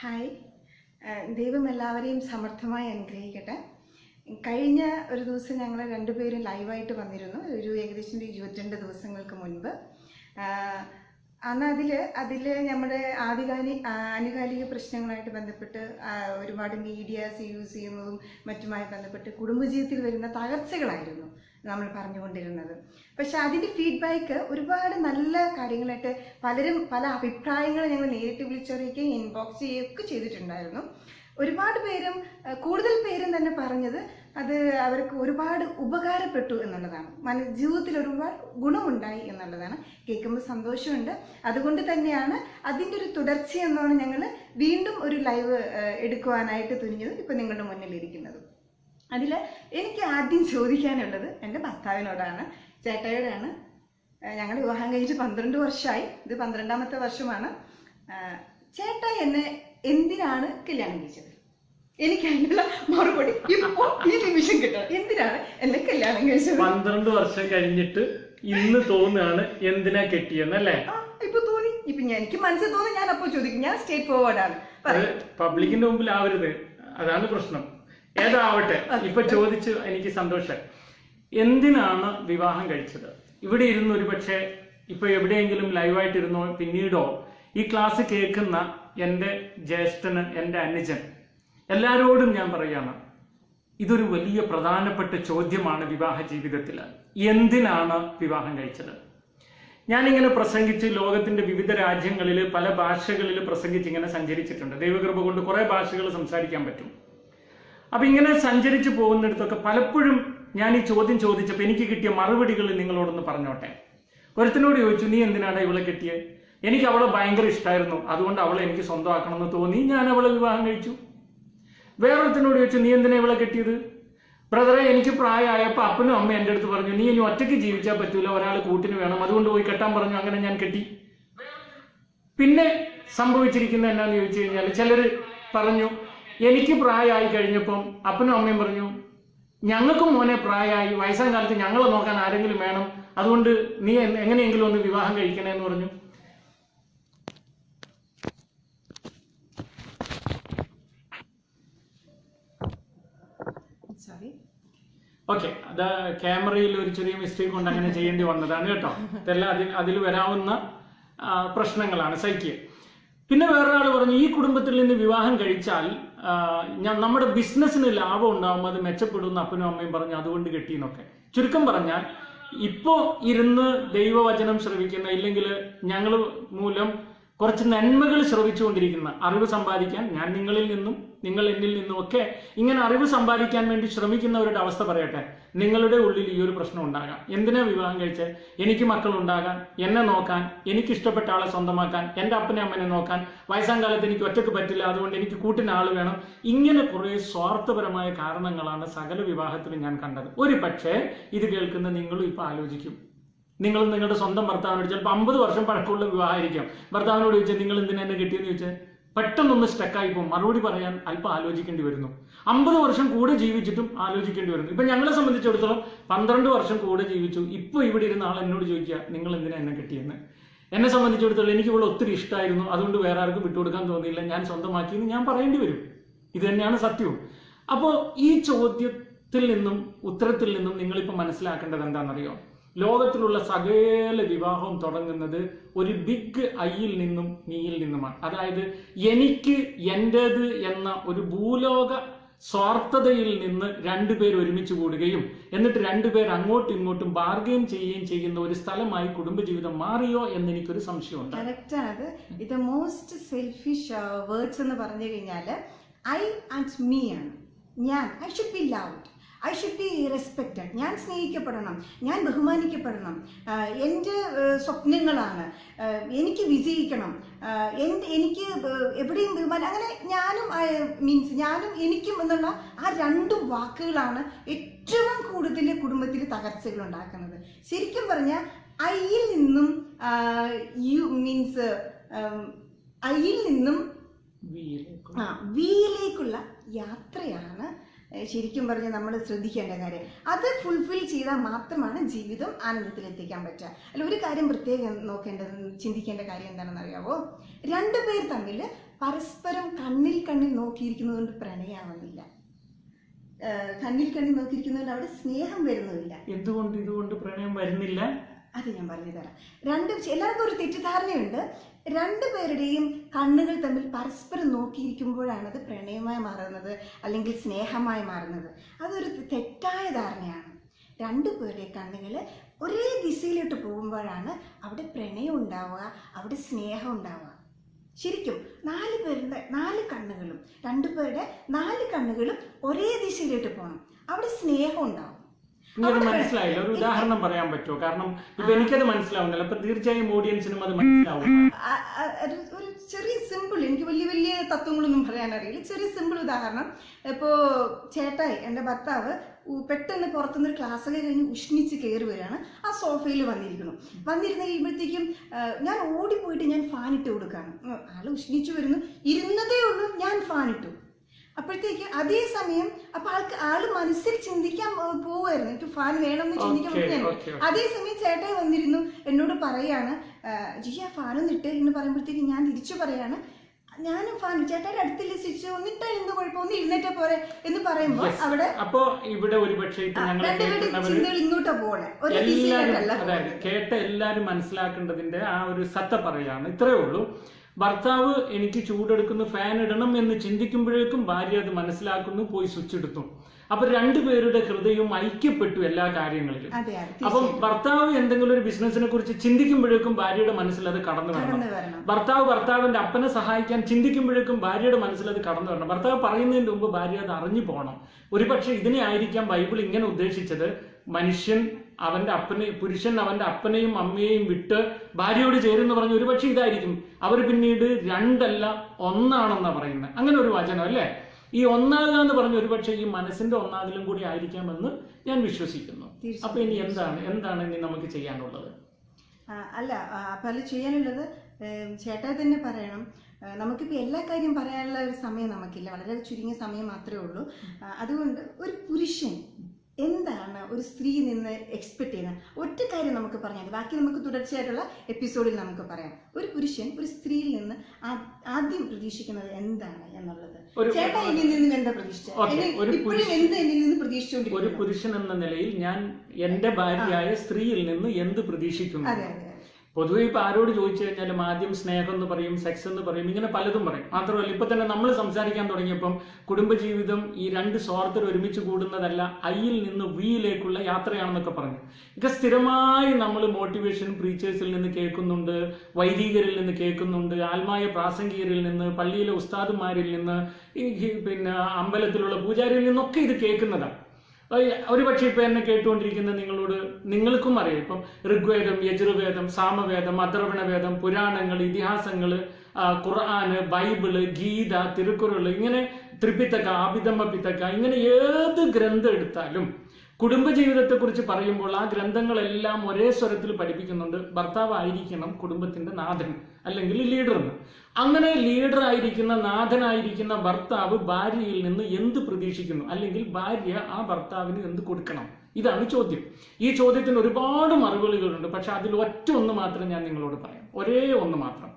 Hi, ദൈവം എല്ലാവരെയും സമർത്ഥമായി അനുഗ്രഹിക്കട്ടെ. കഴിഞ്ഞ ഒരു ദിവസം ഞങ്ങൾ രണ്ടുപേരും ലൈവായിട്ട് വന്നിരുന്നു, ഏകദേശം 22 ദിവസങ്ങൾക്ക് മുൻപ്. അന്ന് അതിൽ നമ്മുടെ ആനുകാലിക പ്രശ്നങ്ങളായിട്ട് ബന്ധപ്പെട്ട് ഒരുപാട് മീഡിയാസ് യൂസ് ചെയ്യുന്നതും മറ്റുമായി ബന്ധപ്പെട്ട് കുടുംബജീവിതത്തിൽ വരുന്ന തകർച്ചകളായിരുന്നു നമ്മൾ പറഞ്ഞുകൊണ്ടിരുന്നത്. പക്ഷെ അതിൻ്റെ ഫീഡ്ബാക്ക് ഒരുപാട് നല്ല കാര്യങ്ങളായിട്ട് പലരും പല അഭിപ്രായങ്ങൾ ഞങ്ങൾ നേരിട്ട് വിളിച്ചറിയിക്കുകയും ഇൻബോക്സ് ചെയ്യുകയൊക്കെ ചെയ്തിട്ടുണ്ടായിരുന്നു. ഒരുപാട് പേരും കൂടുതൽ പേരും തന്നെ പറഞ്ഞത് അത് അവർക്ക് ഒരുപാട് ഉപകാരപ്പെട്ടു എന്നുള്ളതാണ്, ജീവിതത്തിൽ ഒരുപാട് ഗുണമുണ്ടായി എന്നുള്ളതാണ്. കേൾക്കുമ്പോൾ സന്തോഷമുണ്ട്. അതുകൊണ്ട് തന്നെയാണ് അതിൻ്റെ ഒരു തുടർച്ചയെന്നാണ് ഞങ്ങൾ വീണ്ടും ഒരു ലൈവ് എടുക്കുവാനായിട്ട് തുനിഞ്ഞത്, ഇപ്പം നിങ്ങളുടെ മുന്നിലിരിക്കുന്നത്. അതിൽ എനിക്ക് ആദ്യം ചോദിക്കാനുള്ളത് എൻ്റെ ഭർത്താവിനോടാണ്, ചേട്ടായോടാണ്. ഞങ്ങൾ വിവാഹം കഴിഞ്ഞിട്ട് 12 വർഷമായി, ഇത് 12ാമത്തെ വർഷമാണ്. ചേട്ടാ എന്നെ എന്തിനാണ് കല്യാണം കഴിച്ചത്? എനിക്ക് അതിനുള്ള മറുപടി ഇപ്പോ ഈ നിമിഷം കിട്ടണം. എന്തിനാണ് എന്നെ കല്യാണം കഴിച്ചത്? 12 വർഷം കഴിഞ്ഞിട്ട് ഇന്ന് തോന്നുകയാണ് എന്തിനാ കെട്ടിയെന്നല്ലേ? ഇപ്പൊ തോന്നി, ഇപ്പൊ എനിക്ക് മനസ്സിൽ തോന്നി, ഞാൻ അപ്പൊ ചോദിക്കും. ഞാൻ സ്റ്റേറ്റ് ഫോർവേഡ് ആണ്. പബ്ലിക്കിന്റെ മുമ്പിൽ ആവരുത്, അതാണ് പ്രശ്നം. ഏതാവട്ടെ, ഇപ്പൊ ചോദിച്ചു എനിക്ക് സന്തോഷം. എന്തിനാണ് വിവാഹം കഴിച്ചത്? ഇവിടെ ഇരുന്ന് ഒരു പക്ഷേ ഇപ്പൊ എവിടെയെങ്കിലും ലൈവായിട്ടിരുന്നോ പിന്നീടോ ഈ ക്ലാസ് കേൾക്കുന്ന എൻ്റെ ജ്യേഷ്ഠന്, എൻ്റെ അനുജൻ, എല്ലാവരോടും ഞാൻ പറയാണ്, ഇതൊരു വലിയ പ്രധാനപ്പെട്ട ചോദ്യമാണ് വിവാഹ ജീവിതത്തിൽ. എന്തിനാണ് വിവാഹം കഴിച്ചത്? ഞാനിങ്ങനെ പ്രസംഗിച്ച് ലോകത്തിന്റെ വിവിധ രാജ്യങ്ങളിൽ പല ഭാഷകളിൽ പ്രസംഗിച്ച് ഇങ്ങനെ സഞ്ചരിച്ചിട്ടുണ്ട്. ദൈവകൃപ കൊണ്ട് കുറെ ഭാഷകൾ സംസാരിക്കാൻ പറ്റും. അപ്പൊ ഇങ്ങനെ സഞ്ചരിച്ചു പോകുന്നിടത്തൊക്കെ പലപ്പോഴും ഞാൻ ഈ ചോദ്യം ചോദിച്ചപ്പോൾ എനിക്ക് കിട്ടിയ മറുപടികൾ നിങ്ങളോടൊന്ന് പറഞ്ഞോട്ടെ. ഒരുത്തിനോട് ചോദിച്ചു, നീ എന്തിനാണ് ഇവളെ കെട്ടിയത്? എനിക്ക് അവളെ ഭയങ്കര ഇഷ്ടമായിരുന്നു, അതുകൊണ്ട് അവളെ എനിക്ക് സ്വന്തമാക്കണമെന്ന് തോന്നി, ഞാൻ അവളെ വിവാഹം കഴിച്ചു. വേറൊരുത്തിനോട് ചോദിച്ചു, നീ എന്തിനാ ഇവളെ കെട്ടിയത്? ബ്രദറെ, എനിക്ക് പ്രായമായപ്പോൾ അപ്പനും അമ്മ എൻ്റെ അടുത്ത് പറഞ്ഞു, നീ ഇനി ഒറ്റയ്ക്ക് ജീവിച്ചാൽ പറ്റൂല, ഒരാൾ കൂട്ടിന് വേണം, അതുകൊണ്ട് പോയി കെട്ടാൻ പറഞ്ഞു, അങ്ങനെ ഞാൻ കെട്ടി. പിന്നെ സംഭവിച്ചിരിക്കുന്നത് എന്നാന്ന് ചോദിച്ചു കഴിഞ്ഞാൽ, ചിലര് പറഞ്ഞു, എനിക്ക് പ്രായമായി കഴിഞ്ഞപ്പം അപ്പനും അമ്മയും പറഞ്ഞു, ഞങ്ങൾക്കും മോനെ പ്രായമായി, വയസ്സാം കാലത്ത് ഞങ്ങളെ നോക്കാൻ ആരെങ്കിലും വേണം, അതുകൊണ്ട് നീ എങ്ങനെയെങ്കിലും ഒന്ന് വിവാഹം കഴിക്കണേ എന്ന് പറഞ്ഞു. ഓക്കെ, അത് ക്യാമറയിൽ ഒരു ചെറിയ മിസ്റ്റേക്ക് കൊണ്ട് അങ്ങനെ ചെയ്യേണ്ടി വന്നതാണ് കേട്ടോ. ഇതെല്ലാം അതിൽ വരാവുന്ന പ്രശ്നങ്ങളാണ്, സഹിക്കുക. പിന്നെ വേറൊരാൾ പറഞ്ഞു, ഈ കുടുംബത്തിൽ നിന്ന് വിവാഹം കഴിച്ചാൽ നമ്മുടെ ബിസിനസ്സിന് ലാഭം ഉണ്ടാവും, അത് മെച്ചപ്പെടുന്ന അപ്പനും അമ്മയും പറഞ്ഞു, അതുകൊണ്ട് കെട്ടിയെന്നൊക്കെ. ചുരുക്കം പറഞ്ഞാൽ, ഇപ്പോ ഇരുന്ന് ദൈവവചനം ശ്രവിക്കുന്ന, ഇല്ലെങ്കിൽ ഞങ്ങൾ മൂലം കുറച്ച് നന്മകൾ ശ്രവിച്ചുകൊണ്ടിരിക്കുന്ന, അറിവ് സമ്പാദിക്കാൻ, ഞാൻ നിങ്ങളിൽ നിന്നും നിങ്ങൾ എന്നിൽ നിന്നും ഒക്കെ ഇങ്ങനെ അറിവ് സമ്പാദിക്കാൻ വേണ്ടി ശ്രമിക്കുന്നവരുടെ അവസ്ഥ പറയട്ടെ. നിങ്ങളുടെ ഉള്ളിൽ ഈ ഒരു പ്രശ്നം ഉണ്ടാകാം. എന്തിനാ വിവാഹം കഴിച്ചത്? എനിക്ക് മക്കൾ ഉണ്ടാകാൻ, എന്നെ നോക്കാൻ, എനിക്ക് ഇഷ്ടപ്പെട്ട ആളെ സ്വന്തമാക്കാൻ, എൻ്റെ അപ്പനെ അമ്മനെ നോക്കാൻ, വയസ്സാം കാലത്ത് എനിക്ക് ഒറ്റയ്ക്ക് പറ്റില്ല, അതുകൊണ്ട് എനിക്ക് കൂട്ടിന് ആൾ വേണം. ഇങ്ങനെ കുറെ സ്വാർത്ഥപരമായ കാരണങ്ങളാണ് സകല വിവാഹത്തിലും ഞാൻ കണ്ടത്. ഒരു പക്ഷേ ഇത് കേൾക്കുന്ന നിങ്ങളും ഇപ്പൊ ആലോചിക്കും. നിങ്ങൾ നിങ്ങളുടെ സ്വന്തം ഭർത്താവിനോട്, ചിലപ്പോൾ 50 വർഷം പഴക്കമുള്ള വിവാഹമായിരിക്കാം, ഭർത്താവിനോട് ചോദിച്ചാൽ നിങ്ങൾ എന്തിനാ എന്നെ കിട്ടിയെന്ന് ചോദിച്ചാൽ പെട്ടെന്നൊന്ന് സ്റ്റക്കായി പോകും. മറുപടി പറയാൻ അല്പം ആലോചിക്കേണ്ടി വരുന്നു. 50 വർഷം കൂടെ ജീവിച്ചിട്ടും ആലോചിക്കേണ്ടി വരുന്നു. ഇപ്പൊ ഞങ്ങളെ സംബന്ധിച്ചിടത്തോളം 12 വർഷം കൂടെ ജീവിച്ചു. ഇപ്പൊ ഇവിടെ ഇരുന്ന ആൾ എന്നോട് ചോദിക്കുക, നിങ്ങൾ എന്തിനാ എന്നെ കിട്ടിയെന്ന്. എന്നെ സംബന്ധിച്ചിടത്തോളം എനിക്ക് ഇവിടെ ഒത്തിരി ഇഷ്ടമായിരുന്നു, അതുകൊണ്ട് വേറെ ആർക്കും വിട്ടുകൊടുക്കാൻ തോന്നിയില്ല, ഞാൻ സ്വന്തമാക്കിയെന്ന് ഞാൻ പറയേണ്ടി വരും. ഇത് തന്നെയാണ് സത്യവും. അപ്പോൾ ഈ ചോദ്യത്തിൽ നിന്നും ഉത്തരത്തിൽ നിന്നും നിങ്ങളിപ്പോൾ മനസ്സിലാക്കേണ്ടത് എന്താണെന്നറിയോ? ലോകത്തിലുള്ള സകല വിവാഹവും തുടങ്ങുന്നത് ഒരു ബിഗ് ഐയിൽ നിന്നും നീയിൽ നിന്നുമാണ്. അതായത് എനിക്ക് എന്റേത് എന്ന ഒരു ഭൂലോക സ്വാർത്ഥതയിൽ നിന്ന് രണ്ടുപേർ ഒരുമിച്ച് കൂടുകയും എന്നിട്ട് രണ്ടുപേർ അങ്ങോട്ടും ഇങ്ങോട്ടും ബാർഗെയിൻ ചെയ്യുകയും ചെയ്യുന്ന ഒരു സ്ഥലമായി കുടുംബജീവിതം മാറിയോ എന്ന് എനിക്കൊരു സംശയമുണ്ട്. കറക്റ്റാണ്. ഇത് മോസ്റ്റ് സെൽഫിഷ് വേർഡ്സ് എന്ന് പറഞ്ഞു കഴിഞ്ഞാൽ ഐ ആൻഡ് മീ ആണ്. ഞാൻ, I should be loved, I should be respected, ഞാൻ സ്നേഹിക്കപ്പെടണം, ഞാൻ ബഹുമാനിക്കപ്പെടണം, എൻ്റെ സ്വപ്നങ്ങളാണ്, എനിക്ക് വിജയിക്കണം, എനിക്ക് എവിടെയും ബഹുമാനം, അങ്ങനെ ഞാനും ഞാനും എനിക്കും എന്നുള്ള ആ 2 വാക്കുകളാണ് ഏറ്റവും കൂടുതൽ കുടുംബത്തിൽ തകർച്ചകൾ ഉണ്ടാക്കുന്നത്. ശരിക്കും പറഞ്ഞാൽ ഐയിൽ നിന്നും ഐയിൽ നിന്നും വിയിലേക്കുള്ള യാത്രയാണ് ശരിക്കും പറഞ്ഞാൽ നമ്മൾ ശ്രദ്ധിക്കേണ്ട കാര്യം. അത് ഫുൾഫിൽ ചെയ്താൽ മാത്രമാണ് ജീവിതം ആനന്ദത്തിലെത്തിക്കാൻ പറ്റുക. അല്ല, ഒരു കാര്യം പ്രത്യേകം ചിന്തിക്കേണ്ട കാര്യം എന്താണെന്ന് അറിയാവോ? രണ്ടുപേർ തമ്മിൽ പരസ്പരം കണ്ണിൽ നോക്കിയിരിക്കുന്നത് കൊണ്ട് പ്രണയമാവുന്നില്ല. കണ്ണിൽ നോക്കിയിരിക്കുന്നതുകൊണ്ട് അവിടെ സ്നേഹം വരുന്നില്ല. എന്തുകൊണ്ട് ഇതുകൊണ്ട് പ്രണയം വരുന്നില്ല? അത് ഞാൻ പറഞ്ഞു തരാം. എല്ലാവർക്കും ഒരു തെറ്റിദ്ധാരണയുണ്ട്. രണ്ടുപേരുടെയും കണ്ണുകൾ തമ്മിൽ പരസ്പരം നോക്കിയിരിക്കുമ്പോഴാണ് അത് പ്രണയമായി മാറുന്നത്, അല്ലെങ്കിൽ സ്നേഹമായി മാറുന്നത്. അതൊരു തെറ്റായ ധാരണയാണ്. രണ്ടുപേരുടെ കണ്ണുകൾ ഒരേ ദിശയിലോട്ട് പോകുമ്പോഴാണ് അവിടെ പ്രണയം ഉണ്ടാവുക, അവിടെ സ്നേഹം ഉണ്ടാവുക. ശരിക്കും 4 കണ്ണുകളും, 2 പേരുടെ 4 കണ്ണുകളും ഒരേ ദിശയിലോട്ട് പോകണം, അവിടെ സ്നേഹം ഉണ്ടാവും. മനസ്സിലായില്ല, ഒരു ഉദാഹരണം പറയാൻ പറ്റുമോ? കാരണം ഇപ്പൊ എനിക്കത് മനസ്സിലാവുന്നില്ല. അപ്പൊ തീർച്ചയായും ഓഡിയൻസിനും അത് മനസ്സിലാവും. ഒരു ചെറിയ സിമ്പിൾ, എനിക്ക് വലിയ തത്വങ്ങളൊന്നും പറയാൻ അറിയില്ല. ചെറിയ സിമ്പിൾ ഉദാഹരണം. ഇപ്പോ ചേട്ടായി, എൻ്റെ ഭർത്താവ് പെട്ടെന്ന് പുറത്തുനിന്ന് ഒരു ക്ലാസ്സൊക്കെ കഴിഞ്ഞ് ഉഷ്ണിച്ച് കയറി വരികയാണ്. ആ സോഫയിൽ വന്നിരുന്ന് കഴിയുമ്പോഴത്തേക്കും ഞാൻ ഓടിപ്പോയിട്ട് ഞാൻ ഫാൻ ഇട്ട് കൊടുക്കുകയാണ്. ആള് ഉഷ്ണിച്ചു വരുന്നു, ഇരുന്നതേ ഉള്ളൂ, ഞാൻ ഫാൻ ഇട്ടു. അപ്പോഴത്തേക്ക് അതേ സമയം അപ്പൊ ആള് മനസ്സിൽ ചിന്തിക്കാൻ പോവുമായിരുന്നു, എനിക്ക് ഫാൻ വേണമെന്ന് ചിന്തിക്കാൻ പറ്റുന്നു. അതേസമയം ചേട്ടായി വന്നിരുന്നു എന്നോട് പറയാണ്, ജിയ ഫാനൊന്നും ഇട്ട് എന്ന് പറയുമ്പോഴത്തേക്ക് ഞാൻ തിരിച്ചു പറയാണ്, ഞാനും ഫാൻ ചേട്ടായുടെ അടുത്തില്ല സ്വിച്ച്, ഒന്നിട്ടാ എന്ത് കുഴപ്പം, ഒന്ന് ഇരുന്നിട്ടേ പോരെ എന്ന് പറയുമ്പോൾ അവിടെ അപ്പോ ഇവിടെ ഒരുപക്ഷെ ചിന്തകൾ ഇങ്ങോട്ടാ പോണേ, ഒരു കേട്ട എല്ലാരും മനസ്സിലാക്കേണ്ടതിന്റെ ആ ഒരു സത്ത പറയാണ്. ഇത്രയേ ഉള്ളൂ. ഭർത്താവ് എനിക്ക് ചൂടെടുക്കുന്നു, ഫാൻ ഇടണം എന്ന് ചിന്തിക്കുമ്പോഴേക്കും ഭാര്യ അത് മനസ്സിലാക്കുന്നു, പോയി സ്വിച്ച് എടുത്തു. അപ്പൊ രണ്ടുപേരുടെ ഹൃദയവും ഐക്യപ്പെട്ടു എല്ലാ കാര്യങ്ങളിലും. അപ്പം ഭർത്താവ് എന്തെങ്കിലും ഒരു ബിസിനസിനെ കുറിച്ച് ചിന്തിക്കുമ്പോഴേക്കും ഭാര്യയുടെ മനസ്സിൽ അത് കടന്നു വരണം. ഭർത്താവിന്റെ അപ്പനെ സഹായിക്കാൻ ചിന്തിക്കുമ്പോഴേക്കും ഭാര്യയുടെ മനസ്സിൽ അത് കടന്നു വരണം. ഭർത്താവ് പറയുന്നതിന് മുമ്പ് ഭാര്യ അത് അറിഞ്ഞു പോകണം. ഒരുപക്ഷെ ഇതിനെ ആയിരിക്കാം ബൈബിൾ ഇങ്ങനെ ഉദ്ദേശിച്ചത്, പുരുഷൻ അവന്റെ അപ്പനെയും അമ്മയെയും വിട്ട് ഭാര്യയോട് ചേരുന്ന് പറഞ്ഞു. ഒരുപക്ഷെ ഇതായിരിക്കും, അവർ പിന്നീട് 2 അല്ല 1 ആണെന്നാ പറയുന്നത്. അങ്ങനെ ഒരു വചനം അല്ലേ? ഈ ഒന്നാകുക എന്ന് പറഞ്ഞ ഒരുപക്ഷെ ഈ മനസ്സിന്റെ ഒന്നാകലും കൂടി ആയിരിക്കാമെന്ന് ഞാൻ വിശ്വസിക്കുന്നു. അപ്പൊ ഇനി എന്താണ് ഇനി നമുക്ക് ചെയ്യാനുള്ളത്? അപ്പൊ അത് ചെയ്യാനുള്ളത് ചേട്ടായി തന്നെ പറയണം. നമുക്കിപ്പോൾ എല്ലാ കാര്യം പറയാനുള്ള ഒരു സമയം നമുക്കില്ല, വളരെ ചുരുങ്ങിയ സമയം മാത്രമേ ഉള്ളൂ. അതുകൊണ്ട് ഒരു പുരുഷൻ എന്താണ് ഒരു സ്ത്രീയിൽ നിന്ന് എക്സ്പെക്ട് ചെയ്യുന്നത് ഒറ്റ കാര്യം നമുക്ക് പറഞ്ഞാൽ, ബാക്കി നമുക്ക് തുടർച്ചയായിട്ടുള്ള എപ്പിസോഡിൽ നമുക്ക് പറയാം. ഒരു പുരുഷൻ ഒരു സ്ത്രീയിൽ നിന്ന് ആദ്യം പ്രതീക്ഷിക്കുന്നത് എന്താണ് എന്നുള്ളത്. ചേട്ടാ എന്നിൽ നിന്നും എന്താ പ്രതീക്ഷിച്ചത്? എന്നിൽ നിന്ന് പ്രതീക്ഷിച്ചുകൊണ്ടിരിക്കും. ഒരു പുരുഷൻ എന്ന നിലയിൽ ഞാൻ എന്റെ ഭാര്യയായ സ്ത്രീയിൽ നിന്ന് എന്ത് പ്രതീക്ഷിക്കുന്നു? അതെ. പൊതുവെ ഇപ്പൊ ആരോട് ചോദിച്ചു കഴിഞ്ഞാലും ആദ്യം സ്നേഹം എന്ന് പറയും, സെക്സ് എന്ന് പറയും, ഇങ്ങനെ പലതും പറയും. മാത്രമല്ല ഇപ്പൊ തന്നെ നമ്മൾ സംസാരിക്കാൻ തുടങ്ങിയപ്പം കുടുംബജീവിതം ഈ 2 സ്വാർത്ഥർ ഒരുമിച്ച് കൂടുന്നതല്ല, ഐയിൽ നിന്ന് വിയിലേക്കുള്ള യാത്രയാണെന്നൊക്കെ പറഞ്ഞു. ഇതൊക്കെ സ്ഥിരമായി നമ്മൾ മോട്ടിവേഷൻ പ്രീച്ചേഴ്സിൽ നിന്ന് കേൾക്കുന്നുണ്ട്, വൈദികരിൽ നിന്ന് കേൾക്കുന്നുണ്ട്, ആത്മായ പ്രാസംഗികരിൽ നിന്ന്, പള്ളിയിലെ ഉസ്താദുമാരിൽ നിന്ന്, പിന്നെ അമ്പലത്തിലുള്ള പൂജാരിയിൽ നിന്നൊക്കെ ഇത് കേൾക്കുന്നതാണ്. ഒരുപക്ഷെ ഇപ്പൊ എന്നെ കേട്ടുകൊണ്ടിരിക്കുന്ന നിങ്ങൾക്കും അറിയാം. ഇപ്പം ഋഗ്വേദം, യജുർവേദം, സാമവേദം, അഥർവണ വേദം, പുരാണങ്ങൾ, ഇതിഹാസങ്ങള്, ഖുർആന്, ബൈബിള്, ഗീത, തിരുക്കുറള്, ഇങ്ങനെ ത്രിപിതക, അഭിധമ്മ പിതക, ഇങ്ങനെ ഏത് ഗ്രന്ഥം എടുത്താലും കുടുംബജീവിതത്തെ കുറിച്ച് പറയുമ്പോൾ ആ ഗ്രന്ഥങ്ങളെല്ലാം ഒരേ സ്വരത്തിൽ പഠിപ്പിക്കുന്നുണ്ട്, ഭർത്താവ് ആയിരിക്കണം കുടുംബത്തിന്റെ നാഥൻ അല്ലെങ്കിൽ ലീഡർ എന്ന്. അങ്ങനെ ലീഡർ ആയിരിക്കുന്ന, നാഥനായിരിക്കുന്ന ഭർത്താവ് ഭാര്യയിൽ നിന്ന് എന്ത് പ്രതീക്ഷിക്കുന്നു, അല്ലെങ്കിൽ ഭാര്യ ആ ഭർത്താവിന് എന്ത് കൊടുക്കണം? ഇതാണ് ചോദ്യം. ഈ ചോദ്യത്തിന് ഒരുപാട് മറുപടികളുണ്ട്. പക്ഷെ അതിൽ ഒറ്റ ഒന്ന് മാത്രം ഞാൻ നിങ്ങളോട് പറയാം, ഒരേ ഒന്ന് മാത്രം.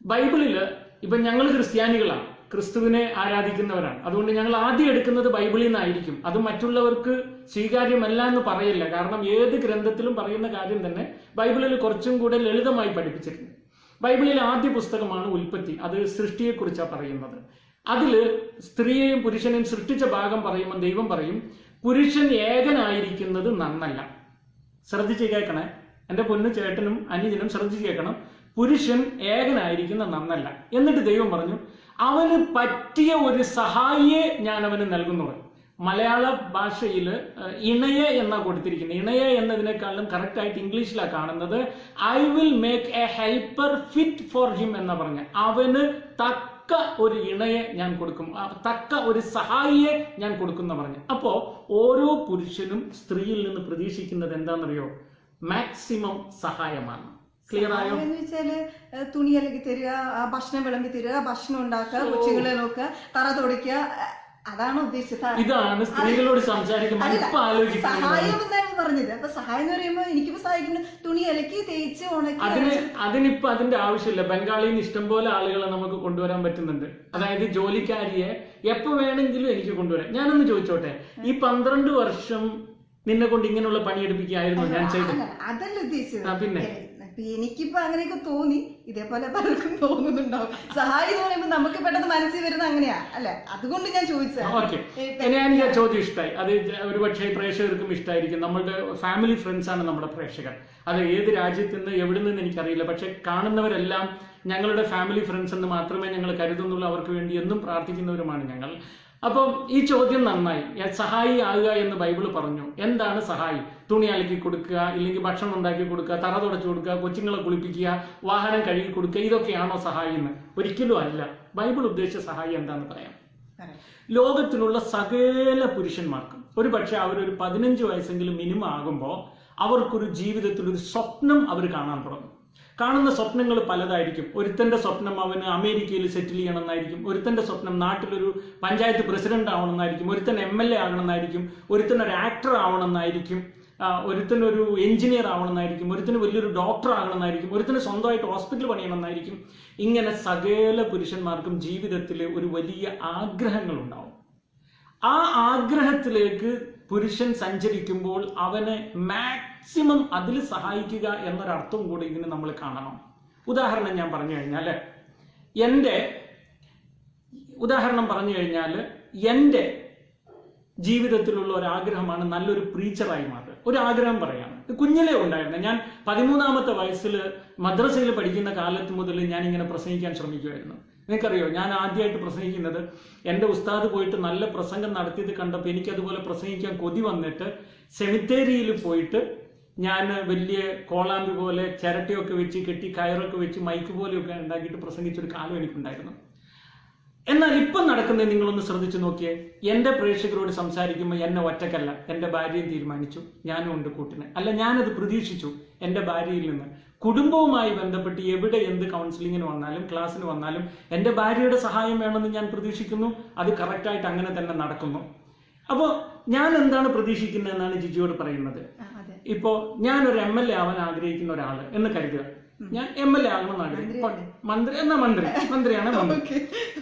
ബൈബിളില് ഇപ്പൊ ഞങ്ങൾ ക്രിസ്ത്യാനികളാണ്, ക്രിസ്തുവിനെ ആരാധിക്കുന്നവരാണ്. അതുകൊണ്ട് ഞങ്ങൾ ആദ്യം എടുക്കുന്നത് ബൈബിളിൽ നിന്നായിരിക്കും. അത് മറ്റുള്ളവർക്ക് സ്വീകാര്യമല്ല എന്ന് പറയില്ല. കാരണം ഏത് ഗ്രന്ഥത്തിലും പറയുന്ന കാര്യം തന്നെ ബൈബിളിൽ കുറച്ചും കൂടെ ലളിതമായി പഠിപ്പിച്ചിട്ടുണ്ട്. ബൈബിളിലെ ആദ്യ പുസ്തകമാണ് ഉൽപ്പത്തി. അത് സൃഷ്ടിയെക്കുറിച്ചാണ് പറയുന്നത്. അതില് സ്ത്രീയെയും പുരുഷനെയും സൃഷ്ടിച്ച ഭാഗം പറയുമ്പോൾ ദൈവം പറയും, പുരുഷൻ ഏകനായിരിക്കുന്നത് നന്നല്ല. ശ്രദ്ധിച്ച് കേൾക്കണേ, എന്റെ പൊന്നു ചേട്ടനും അനുജനും ശ്രദ്ധിച്ച് കേൾക്കണം. പുരുഷൻ ഏകനായിരിക്കുന്ന നന്നല്ല. എന്നിട്ട് ദൈവം പറഞ്ഞു, അവന് പറ്റിയ ഒരു സഹായിയെ ഞാൻ അവന് നൽകുന്നു. മലയാള ഭാഷയിൽ ഇണയെ എന്നാ കൊടുത്തിരിക്കുന്നത്. ഇണയെ എന്നതിനേക്കാളും കറക്റ്റ് ആയിട്ട് ഇംഗ്ലീഷിലാണ് കാണുന്നത്. I will make A helper fit for him എന്നാ പറഞ്ഞ, അവന് തക്ക ഒരു ഇണയെ ഞാൻ കൊടുക്കും, തക്ക ഒരു സഹായിയെ ഞാൻ കൊടുക്കുന്ന പറഞ്ഞു. അപ്പോ ഓരോ പുരുഷനും സ്ത്രീയിൽ നിന്ന് പ്രതീക്ഷിക്കുന്നത് എന്താണെന്നറിയോ? മാക്സിമം സഹായമാണ്. ക്ലിയർ ആയോ? എന്ന് വെച്ചാല് തുണി അലക്കി തരിക, ഭക്ഷണം വിളമ്പി തരിക, ഭക്ഷണം ഉണ്ടാക്കുക, കൊച്ചുങ്ങളെ നോക്കുക, തറ തുടയ്ക്കുക, അതാണ് ഉദ്ദേശിച്ചത്. ഇതാണ് സ്ത്രീകളോട് സംസാരിക്കുമ്പോൾ ഇപ്പൊ ആലോചിക്കുന്നത്. സഹായം എന്നാണ് പറഞ്ഞത്. അപ്പൊ സഹായം എന്ന് പറയുമ്പോ എനിക്കിപ്പോ സഹായിക്കുന്നത് തുണി അലക്കി തേച്ച് ഉണക്കി. അതിനിപ്പോ അതിന്റെ ആവശ്യമില്ല. ബംഗാളിൽ നിന്ന് ഇഷ്ടംപോലെ ആളുകളെ നമുക്ക് കൊണ്ടുവരാൻ പറ്റുന്നുണ്ട്. അതായത് ജോലിക്കാരിയെ എപ്പോ വേണമെങ്കിലും എനിക്ക് കൊണ്ടുവരാം. ഞാനൊന്ന് ചോദിച്ചോട്ടെ, ഈ 12 വർഷം നിന്നെ കൊണ്ട് ഇങ്ങനെയുള്ള പണിയെടുപ്പിക്കായിരുന്നു ഞാൻ ചെയ്തത്? അതല്ല ഉദ്ദേശിച്ചത്. പിന്നെ എനിക്കിപ്പോ അങ്ങനെയൊക്കെ തോന്നി, ഇതേപോലെ പലർക്കും തോന്നുന്നുണ്ടാവും. സഹായം എന്ന് പറയുമ്പോൾ നമുക്ക് പെട്ടെന്ന് മനസ്സിൽ വരുന്നത് അങ്ങനെയാ അല്ലെ, അതുകൊണ്ട് ഞാൻ ചോദിച്ചത്. ഓക്കെ, എനിക്ക് ആ ചോദ്യം ഇഷ്ടമായി. അത് ഒരുപക്ഷെ പ്രേക്ഷകർക്കും ഇഷ്ടമായിരിക്കും. നമ്മളുടെ ഫാമിലി ഫ്രണ്ട്സ് ആണ് നമ്മുടെ പ്രേക്ഷകർ. അത് ഏത് രാജ്യത്ത് നിന്ന് എവിടെ നിന്ന് എനിക്കറിയില്ല, പക്ഷെ കാണുന്നവരെല്ലാം ഞങ്ങളുടെ ഫാമിലി ഫ്രണ്ട്സ് എന്ന് മാത്രമേ ഞങ്ങൾ കരുതുന്നുള്ളൂ. അവർക്ക് വേണ്ടി എന്നും പ്രാർത്ഥിക്കുന്നവരുമാണ് ഞങ്ങൾ. അപ്പം ഈ ചോദ്യം നന്നായി. സഹായി ആകുക എന്ന് ബൈബിള് പറഞ്ഞു. എന്താണ് സഹായി? തുണി അലക്കി കൊടുക്കുക, ഇല്ലെങ്കിൽ ഭക്ഷണം ഉണ്ടാക്കി കൊടുക്കുക, തറ തുടച്ചു കൊടുക്കുക, കൊച്ചുങ്ങളെ കുളിപ്പിക്കുക, വാഹനം കഴുകി കൊടുക്കുക, ഇതൊക്കെയാണോ സഹായി എന്ന്? ഒരിക്കലും അല്ല. ബൈബിൾ ഉദ്ദേശിച്ച സഹായി എന്താന്ന് പറയാം. ലോകത്തിലുള്ള സകല പുരുഷന്മാർക്കും ഒരു പക്ഷെ അവരൊരു 15 വയസ്സെങ്കിലും മിനിമം ആകുമ്പോൾ അവർക്കൊരു ജീവിതത്തിൽ ഒരു സ്വപ്നം അവർ കാണാൻ തുടങ്ങും. കാണുന്ന സ്വപ്നങ്ങൾ പലതായിരിക്കും. ഒരുത്തന്റെ സ്വപ്നം അവന് അമേരിക്കയിൽ സെറ്റിൽ ചെയ്യണമെന്നായിരിക്കും. ഒരുത്തന്റെ സ്വപ്നം നാട്ടിലൊരു പഞ്ചായത്ത് പ്രസിഡന്റ് ആവണമെന്നായിരിക്കും. ഒരുത്തൻ MLA ആകണമെന്നായിരിക്കും. ഒരുത്തൻ ഒരു ആക്ടർ ആവണമെന്നായിരിക്കും. ഒരുത്തൻ ഒരു എഞ്ചിനീയർ ആവണമെന്നായിരിക്കും. ഒരുത്തന് വലിയൊരു ഡോക്ടർ ആകണമെന്നായിരിക്കും. ഒരുത്തന് സ്വന്തമായിട്ട് ഹോസ്പിറ്റൽ പണിയണമെന്നായിരിക്കും. ഇങ്ങനെ സകല പുരുഷന്മാർക്കും ജീവിതത്തിൽ ഒരു വലിയ ആഗ്രഹങ്ങൾ ഉണ്ടാവും. ആ ആഗ്രഹത്തിലേക്ക് പുരുഷൻ സഞ്ചരിക്കുമ്പോൾ അവനെ മാക്സിമം അതിൽ സഹായിക്കുക എന്നൊരർത്ഥവും കൂടി ഇതിന് നമ്മൾ കാണണം. ഉദാഹരണം ഞാൻ പറഞ്ഞു കഴിഞ്ഞാൽ എൻ്റെ ജീവിതത്തിലുള്ള ഒരാഗ്രഹമാണ് നല്ലൊരു പ്രീച്ചറായി മാറുക. ഒരു ആഗ്രഹം പറയാണ്, കുഞ്ഞിലേ ഉണ്ടായിരുന്നു. ഞാൻ 13ാമത്തെ വയസ്സിൽ മദ്രസയിൽ പഠിക്കുന്ന കാലത്ത് മുതൽ ഞാൻ ഇങ്ങനെ പ്രസംഗിക്കാൻ ശ്രമിക്കുമായിരുന്നു. നിനക്കറിയോ, ഞാൻ ആദ്യമായിട്ട് പ്രസംഗിക്കുന്നത് എൻ്റെ ഉസ്താദ് പോയിട്ട് നല്ല പ്രസംഗം നടത്തിയത് കണ്ടപ്പോൾ എനിക്കതുപോലെ പ്രസംഗിക്കാൻ കൊതി വന്നിട്ട് സെമിത്തേരിയിൽ പോയിട്ട് ഞാൻ വലിയ കോളാമ്പി പോലെ ചിരട്ടയൊക്കെ വെച്ച് കെട്ടി കയറൊക്കെ വെച്ച് മൈക്ക് പോലെയൊക്കെ ഉണ്ടാക്കിയിട്ട് പ്രസംഗിച്ചൊരു കാലം എനിക്കുണ്ടായിരുന്നു. എന്നാൽ ഇപ്പം നടക്കുന്നത് നിങ്ങളൊന്ന് ശ്രദ്ധിച്ചു നോക്കിയേ. എൻ്റെ പ്രേക്ഷകരോട് സംസാരിക്കുമ്പോൾ എന്നെ ഒറ്റക്കല്ല, എൻ്റെ ഭാര്യയും തീരുമാനിച്ചു, ഞാനും ഉണ്ട് കൂട്ടിന്. അല്ല, ഞാനത് പ്രതീക്ഷിച്ചു എൻ്റെ ഭാര്യയിൽ നിന്ന്. കുടുംബവുമായി ബന്ധപ്പെട്ട് എവിടെ എന്ത് കൗൺസിലിങ്ങിന് വന്നാലും ക്ലാസ്സിന് വന്നാലും എൻ്റെ ഭാര്യയുടെ സഹായം വേണമെന്ന് ഞാൻ പ്രതീക്ഷിക്കുന്നു. അത് കറക്റ്റായിട്ട് അങ്ങനെ തന്നെ നടക്കുന്നു. അപ്പോൾ ഞാൻ എന്താണ് പ്രതീക്ഷിക്കുന്നത് ജിജിയോട് പറയുന്നത്. ഇപ്പോ ഞാനൊരു MLA ആവാൻ ആഗ്രഹിക്കുന്ന ഒരാള് എന്ന് കരുതുക. ഞാൻ MLA ആകണമെന്ന് ആഗ്രഹിക്കും. മന്ത്രിയാണ്.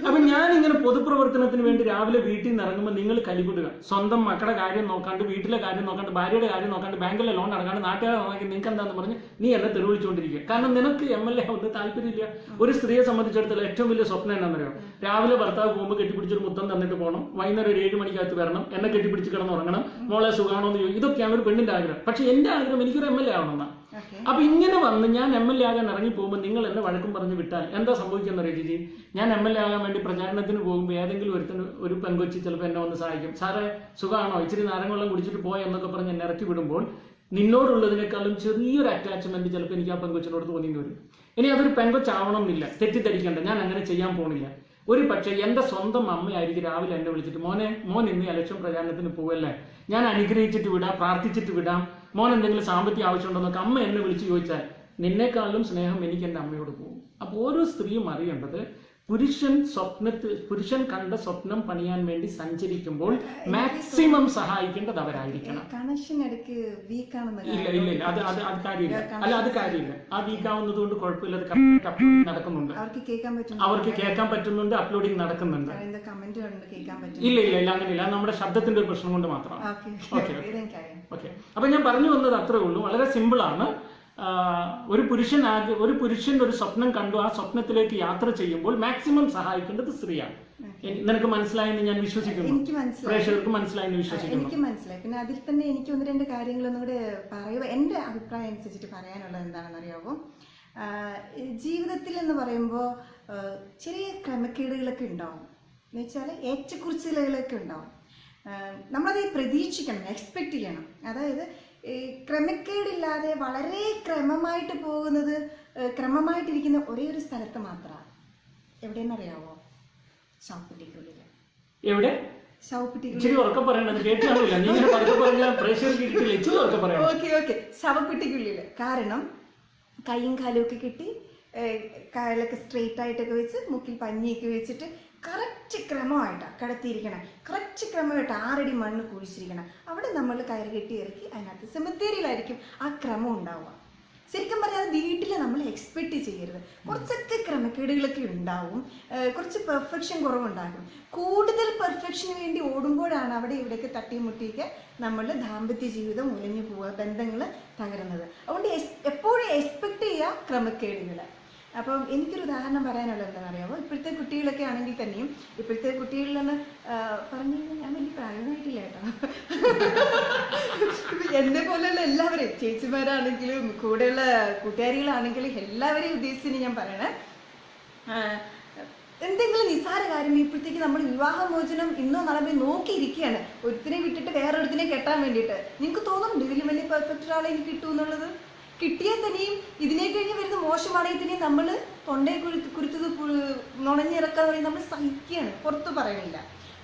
അപ്പൊ ഞാൻ ഇങ്ങനെ പൊതുപ്രവർത്തനത്തിന് വേണ്ടി രാവിലെ വീട്ടിൽ നിന്ന് ഇറങ്ങുമ്പോൾ നിങ്ങൾ കലിപിടുക. സ്വന്തം മക്കളുടെ കാര്യം നോക്കാണ്ട്, വീട്ടിലെ കാര്യം നോക്കാണ്ട്, ഭാര്യയുടെ കാര്യം നോക്കാണ്ട്, ബാങ്കിലെ ലോൺ അടക്കാണ്ട്, നാട്ടുകാരെ നോക്കി നിങ്ങൾക്ക് എന്താന്ന് പറഞ്ഞ് നീ എന്നെ തെളിവിച്ചുകൊണ്ടിരിക്കുക. കാരണം നിനക്ക് MLA ആവുന്നത് താല്പര്യമില്ല. ഒരു സ്ത്രീയെ സംബന്ധിച്ചിടത്തോളം ഏറ്റവും വലിയ സ്വപ്നം എന്താണെന്നറിയോ? രാവിലെ ഭർത്താവ് പോകുമ്പോൾ കെട്ടിപ്പിടിച്ചൊരു മുത്തം തന്നിട്ട് പോകണം, വൈകുന്നേരം ഒരു 7 മണിക്കകത്ത് വരണം, എന്നെ കെട്ടിപ്പിടിച്ച് കിടന്നുറങ്ങണം, മോളെ സുഖമാണോ എന്ന് ചോദിക്കും. ഇതൊക്കെയാണ് ഒരു പെണ്ണിന്റെ ആഗ്രഹം. പക്ഷെ എന്റെ ആഗ്രഹം എനിക്കൊരു MLA ആവണമെന്നാണ്. അപ്പൊ ഇങ്ങനെ വന്ന് ഞാൻ MLA ആകാൻ ഇറങ്ങി പോകുമ്പോൾ നിങ്ങൾ എന്നെ വഴക്കും പറഞ്ഞ് വിട്ടാൽ എന്താ സംഭവിക്കുന്ന ചേച്ചി? ഞാൻ MLA ആകാൻ വേണ്ടി പ്രചാരണത്തിന് പോകുമ്പോൾ ഏതെങ്കിലും ഒരു പെൺകൊച്ചി ചിലപ്പോൾ എന്നെ വന്ന് സഹായിക്കും. സാറേ സുഖമാണോ, ഇച്ചിരി നാരങ്ങവെള്ളം കുടിച്ചിട്ട് പോയ എന്നൊക്കെ പറഞ്ഞ് എന്നെ ഇറക്കി വിടുമ്പോൾ നിന്നോടുള്ളതിനേക്കാളും ചെറിയൊരു അറ്റാച്ച്മെന്റ് ചിലപ്പോൾ എനിക്ക് ആ പെൺകൊച്ചിനോട് തോന്നിയെന്ന് വരും. ഇനി അതൊരു പെൺകൊച്ചാവണം എന്നില്ല, തെറ്റിദ്ധരിക്കണ്ട, ഞാൻ അങ്ങനെ ചെയ്യാൻ പോണില്ല. ഒരു പക്ഷേ എൻ്റെ സ്വന്തം അമ്മയായിരിക്കും രാവിലെ എന്നെ വിളിച്ചിട്ട് മോൻ ഇന്ന് ഇലക്ഷൻ പ്രചാരണത്തിന് പോവല്ലേ, ഞാൻ അനുഗ്രഹിച്ചിട്ട് വിടാം, പ്രാർത്ഥിച്ചിട്ട് വിടാം, മോൻ എന്തെങ്കിലും സാമ്പത്തിക ആവശ്യമുണ്ടോന്നൊക്കെ അമ്മ എന്നെ വിളിച്ച് ചോദിച്ചാൽ നിന്നെക്കാളും സ്നേഹം എനിക്ക് എൻ്റെ അമ്മയോട് പോകും. അപ്പോൾ ഓരോ സ്ത്രീയും അറിയേണ്ടത് പുരുഷൻ കണ്ട സ്വപ്നം പണിയാൻ വേണ്ടി സഞ്ചരിക്കുമ്പോൾ മാക്സിമം സഹായിക്കേണ്ടത് അവരായിരിക്കണം. ഇല്ല അത് കാര്യമില്ല. ആ വീക്കാവുന്നത് കൊണ്ട് കുഴപ്പമില്ല. നടക്കുന്നുണ്ട്, അവർക്ക് കേൾക്കാൻ പറ്റുന്നുണ്ട്, അപ്ലോഡിങ് നടക്കുന്നുണ്ട്. ഇല്ല അങ്ങനെയില്ല. നമ്മുടെ ശബ്ദത്തിന്റെ ഒരു പ്രശ്നം കൊണ്ട് മാത്രമാണ്. ഓക്കെ. അപ്പൊ ഞാൻ പറഞ്ഞു വന്നത് അത്രേ ഉള്ളൂ. വളരെ സിമ്പിൾ ആണ്. ഒരു പുരുഷൻ ഒരു സ്വപ്നം കണ്ടു, ആ സ്വപ്നത്തിലേക്ക് യാത്ര ചെയ്യുമ്പോൾ മാക്സിമം സഹായിക്കേണ്ടത് സ്ത്രീയാണ്. നിനക്ക് മനസ്സിലായെന്ന് ഞാൻ വിശ്വസിക്കുന്നു, പ്രേക്ഷകർക്ക് മനസ്സിലായെന്ന് വിശ്വസിക്കുന്നു. എനിക്ക് മനസ്സിലായി. പിന്നെ അതിൽ തന്നെ എനിക്ക് 1-2 കാര്യങ്ങളൊന്നും കൂടെ പറയുക. എന്റെ അഭിപ്രായം അനുസരിച്ചിട്ട് പറയാനുള്ളത് എന്താണെന്ന് അറിയാമോ? ജീവിതത്തിൽ എന്ന് പറയുമ്പോൾ ചെറിയ ക്രമക്കേടുകളൊക്കെ ഉണ്ടാവും. എന്ന് വെച്ചാൽ ഏറ്റക്കുറിച്ചിലുകളൊക്കെ ഉണ്ടാവും. നമ്മളത് പ്രതീക്ഷിക്കണം, എക്സ്പെക്ട് ചെയ്യണം. അതായത് ക്രമക്കേടില്ലാതെ വളരെ ക്രമമായിട്ടിരിക്കുന്ന ഒരേ ഒരു സ്ഥലത്ത് മാത്രമാണ്. എവിടെയെന്നറിയാവോ? ശവപ്പെട്ടിക്കുള്ളിൽ. എവിടെ? ഓക്കെ. ശവപ്പെട്ടിക്കുള്ളിൽ. കാരണം കൈയും കാലും ഒക്കെ കെട്ടി കാലൊക്കെ സ്ട്രെയിറ്റ് ആയിട്ടൊക്കെ വെച്ച് മുക്കിൽ പഞ്ഞിയൊക്കെ വെച്ചിട്ട് കറക്റ്റ് ക്രമമായിട്ടാണ് കിടത്തിയിരിക്കണം. കറക്റ്റ് ക്രമമായിട്ട് 6 അടി മണ്ണ് കുഴിച്ചിരിക്കണം. അവിടെ നമ്മൾ കയറ് കെട്ടി ഇറക്കി അതിനകത്ത് സെമിത്തേരിയിലായിരിക്കും ആ ക്രമം ഉണ്ടാവുക. ശരിക്കും പറഞ്ഞാൽ വീട്ടിൽ നമ്മൾ എക്സ്പെക്റ്റ് ചെയ്യരുത്. കുറച്ചൊക്കെ ക്രമക്കേടുകളൊക്കെ ഉണ്ടാവും, കുറച്ച് പെർഫെക്ഷൻ കുറവുണ്ടാകും. കൂടുതൽ പെർഫെക്ഷന് വേണ്ടി ഓടുമ്പോഴാണ് അവിടെ ഇവിടെയൊക്കെ തട്ടിമുട്ടിയൊക്കെ നമ്മൾ ദാമ്പത്യ ജീവിതം ഉലഞ്ഞു പോവുക, ബന്ധങ്ങൾ തകരുന്നത്. അതുകൊണ്ട് എപ്പോഴും എക്സ്പെക്റ്റ് ചെയ്യുക ക്രമക്കേടുകൾ. അപ്പം എനിക്കൊരു ഉദാഹരണം പറയാനുള്ളത് എന്താണെന്ന് അറിയാമോ? ഇപ്പോഴത്തെ കുട്ടികളൊക്കെ ആണെങ്കിൽ തന്നെയും ഇപ്പോഴത്തെ കുട്ടികളിലെന്ന് പറഞ്ഞു കഴിഞ്ഞാൽ ഞാൻ വലിയ പ്രായമായിട്ടില്ല കേട്ടോ. എന്നെ പോലെയുള്ള എല്ലാവരെയും, ചേച്ചിമാരാണെങ്കിലും കൂടെയുള്ള കൂട്ടുകാരികളാണെങ്കിലും എല്ലാവരെയും ഉദ്ദേശിച്ച് ഞാൻ പറയണേ, എന്തെങ്കിലും നിസ്സാര കാര്യം ഇപ്പോഴത്തേക്ക് നമ്മൾ വിവാഹമോചനം ഇന്നോ നാളെ നോക്കിയിരിക്കുകയാണ്, ഒരുത്തിനെ വിട്ടിട്ട് വേറൊരുത്തിനെ കെട്ടാൻ വേണ്ടിയിട്ട്. നിങ്ങൾക്ക് തോന്നുന്നുണ്ട് ഇതിലും വലിയ പെർഫെക്റ്റ് ഒരാളെ എനിക്ക് കിട്ടും എന്നുള്ളത്? കിട്ടിയാൽ തന്നെയും ഇതിനെ കഴിഞ്ഞ് വരുന്ന മോശമാണെങ്കിൽ തന്നെയും നമ്മൾ തൊണ്ടയെ കുരുത്തത് നുണഞ്ഞിറക്കാൻ വേണ്ടി നമ്മൾ സഹിക്കുകയാണ്, പുറത്ത് പറയണില്ല.